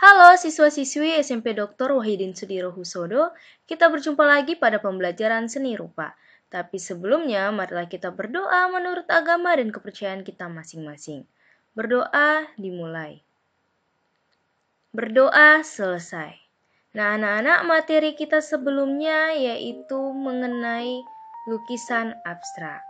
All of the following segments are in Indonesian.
Halo siswa-siswi SMP Dr. Wahidin Sudirohusodo, kita berjumpa lagi pada pembelajaran seni rupa. Tapi sebelumnya, marilah kita berdoa menurut agama dan kepercayaan kita masing-masing. Berdoa dimulai. Berdoa selesai. Nah, anak-anak, materi kita sebelumnya yaitu mengenai lukisan abstrak.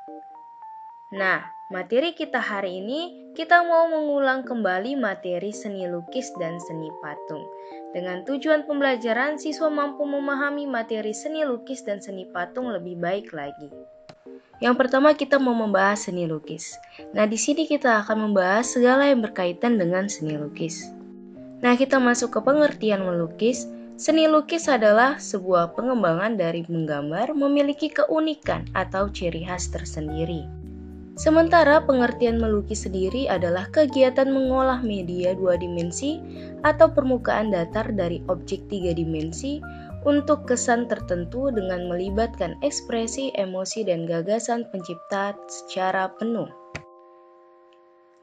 Nah, materi kita hari ini, kita mau mengulang kembali materi seni lukis dan seni patung. Dengan tujuan pembelajaran, siswa mampu memahami materi seni lukis dan seni patung lebih baik lagi. Yang pertama kita mau membahas seni lukis. Nah, di sini kita akan membahas segala yang berkaitan dengan seni lukis. Nah, kita masuk ke pengertian melukis. Seni lukis adalah sebuah pengembangan dari menggambar memiliki keunikan atau ciri khas tersendiri. Sementara pengertian melukis sendiri adalah kegiatan mengolah media dua dimensi atau permukaan datar dari objek tiga dimensi untuk kesan tertentu dengan melibatkan ekspresi, emosi, dan gagasan pencipta secara penuh.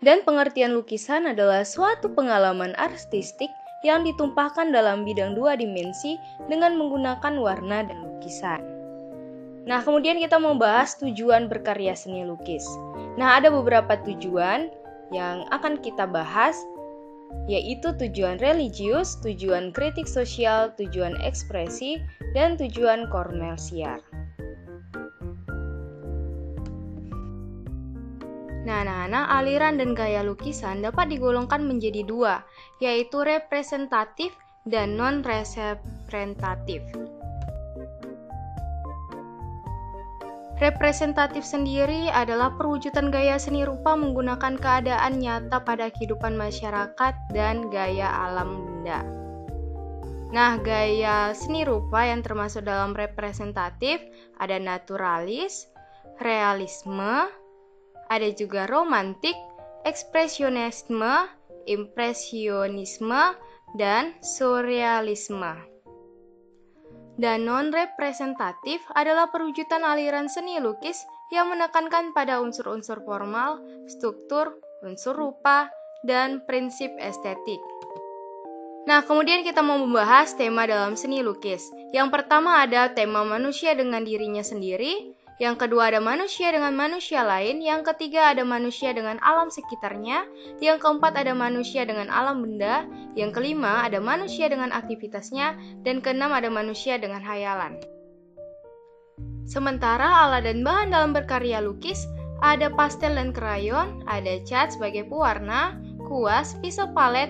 Dan pengertian lukisan adalah suatu pengalaman artistik yang ditumpahkan dalam bidang dua dimensi dengan menggunakan warna dan lukisan. Nah, kemudian kita membahas tujuan berkarya seni lukis. Nah, ada beberapa tujuan yang akan kita bahas, yaitu tujuan religius, tujuan kritik sosial, tujuan ekspresi, dan tujuan komersial. Nah, anak-anak, aliran dan gaya lukisan dapat digolongkan menjadi dua, yaitu representatif dan non-representatif. Representatif sendiri adalah perwujudan gaya seni rupa menggunakan keadaan nyata pada kehidupan masyarakat dan gaya alam benda. Nah, gaya seni rupa yang termasuk dalam representatif ada naturalis, realisme, ada juga romantik, ekspresionisme, impresionisme, dan surrealisme. Dan non-representatif adalah perwujudan aliran seni lukis yang menekankan pada unsur-unsur formal, struktur, unsur rupa, dan prinsip estetik. Nah, kemudian kita mau membahas tema dalam seni lukis. Yang pertama ada tema manusia dengan dirinya sendiri, yang kedua ada manusia dengan manusia lain, yang ketiga ada manusia dengan alam sekitarnya, yang keempat ada manusia dengan alam benda, yang kelima ada manusia dengan aktivitasnya, dan keenam ada manusia dengan hayalan. Sementara alat dan bahan dalam berkarya lukis ada pastel dan krayon, ada cat sebagai pewarna, kuas, pisau palet,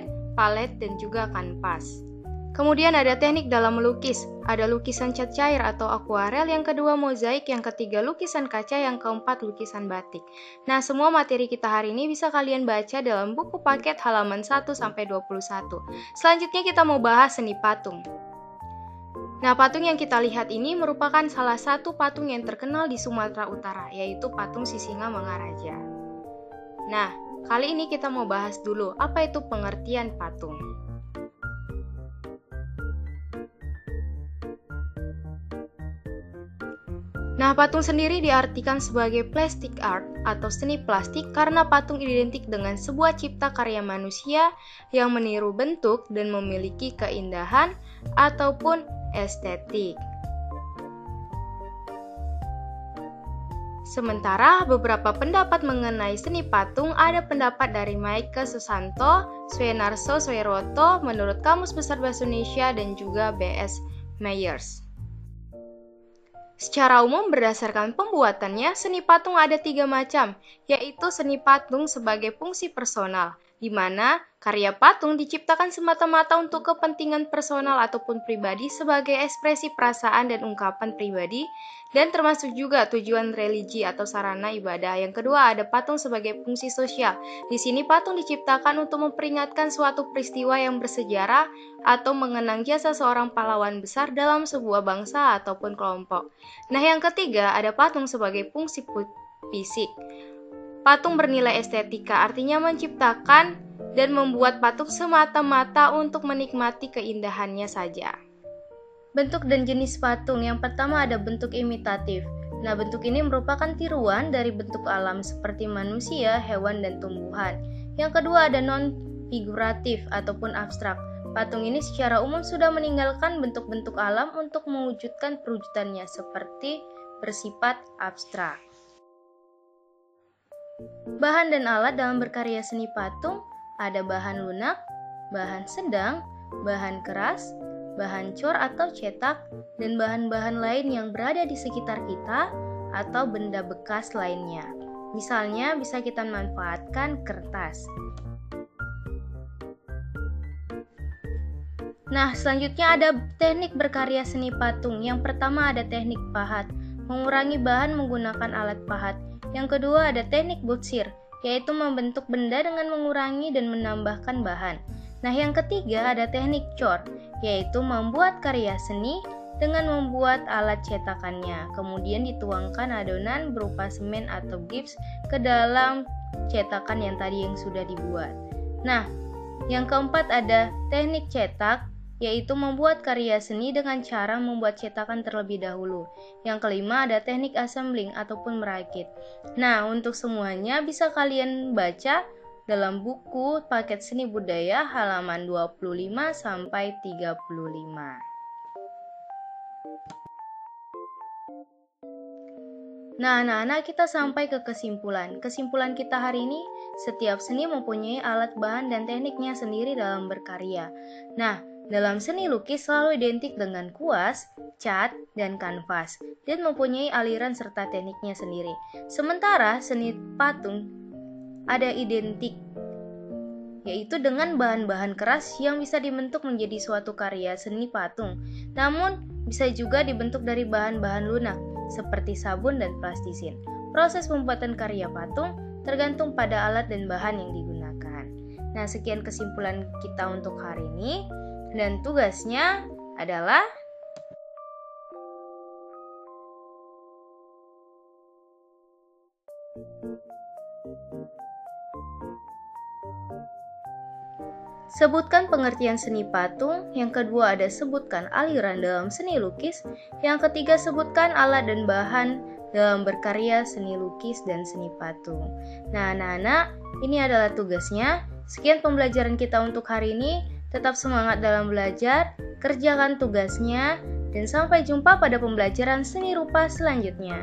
dan juga kanvas. Kemudian ada teknik dalam melukis, ada lukisan cat cair atau akuarel, yang kedua mozaik, yang ketiga lukisan kaca, yang keempat lukisan batik. Nah, semua materi kita hari ini bisa kalian baca dalam buku paket halaman 1-21. Selanjutnya kita mau bahas seni patung. Nah, patung yang kita lihat ini merupakan salah satu patung yang terkenal di Sumatera Utara, yaitu patung Sisingamangaraja. Nah, kali ini kita mau bahas dulu apa itu pengertian patung. Nah, patung sendiri diartikan sebagai plastic art atau seni plastik karena patung identik dengan sebuah cipta karya manusia yang meniru bentuk dan memiliki keindahan ataupun estetik. Sementara beberapa pendapat mengenai seni patung ada pendapat dari Maike Susanto, Swenarso Sweroto, menurut Kamus Besar Bahasa Indonesia, dan juga B.S. Myers. Secara umum berdasarkan pembuatannya, seni patung ada 3 macam, yaitu seni patung sebagai fungsi personal, di mana karya patung diciptakan semata-mata untuk kepentingan personal ataupun pribadi sebagai ekspresi perasaan dan ungkapan pribadi, dan termasuk juga tujuan religi atau sarana ibadah. Yang kedua ada patung sebagai fungsi sosial. Di sini patung diciptakan untuk memperingatkan suatu peristiwa yang bersejarah atau mengenang jasa seorang pahlawan besar dalam sebuah bangsa ataupun kelompok. Nah, yang ketiga ada patung sebagai fungsi fisik. Patung bernilai estetika, artinya menciptakan dan membuat patung semata-mata untuk menikmati keindahannya saja. Bentuk dan jenis patung. Yang pertama ada bentuk imitatif. Nah, bentuk ini merupakan tiruan dari bentuk alam seperti manusia, hewan, dan tumbuhan. Yang kedua ada non-figuratif ataupun abstrak. patung ini secara umum sudah meninggalkan bentuk-bentuk alam untuk mewujudkan perwujudannya seperti bersifat abstrak. Bahan dan alat dalam berkarya seni patung ada bahan lunak, bahan sedang, bahan keras, bahan cor atau cetak, dan bahan-bahan lain yang berada di sekitar kita atau benda bekas lainnya. Misalnya bisa kita manfaatkan kertas. Nah, selanjutnya ada teknik berkarya seni patung. Yang pertama ada teknik pahat, mengurangi bahan menggunakan alat pahat. Yang kedua ada teknik butsir, yaitu membentuk benda dengan mengurangi dan menambahkan bahan. Nah, yang ketiga ada teknik cor, yaitu membuat karya seni dengan membuat alat cetakannya. Kemudian dituangkan adonan berupa semen atau gips ke dalam cetakan yang tadi yang sudah dibuat. Nah, yang keempat ada teknik cetak, yaitu membuat karya seni dengan cara membuat cetakan terlebih dahulu. Yang kelima ada teknik assembling ataupun merakit. Nah, untuk semuanya bisa kalian baca dalam buku Paket Seni Budaya halaman 25 sampai 35. Nah, anak-anak, kita sampai ke kesimpulan. Kesimpulan kita hari ini, setiap seni mempunyai alat bahan dan tekniknya sendiri dalam berkarya. Nah, dalam seni lukis selalu identik dengan kuas, cat, dan kanvas, dan mempunyai aliran serta tekniknya sendiri. Sementara seni patung ada identik, yaitu dengan bahan-bahan keras yang bisa dibentuk menjadi suatu karya seni patung. Namun, bisa juga dibentuk dari bahan-bahan lunak, seperti sabun dan plastisin. Proses pembuatan karya patung tergantung pada alat dan bahan yang digunakan. Nah, sekian kesimpulan kita untuk hari ini. Dan tugasnya adalah sebutkan pengertian seni patung. Yang kedua ada sebutkan aliran dalam seni lukis. Yang ketiga sebutkan alat dan bahan dalam berkarya seni lukis dan seni patung. Nah, anak-anak, ini adalah tugasnya. Sekian pembelajaran kita untuk hari ini. Tetap semangat dalam belajar, kerjakan tugasnya, dan sampai jumpa pada pembelajaran seni rupa selanjutnya.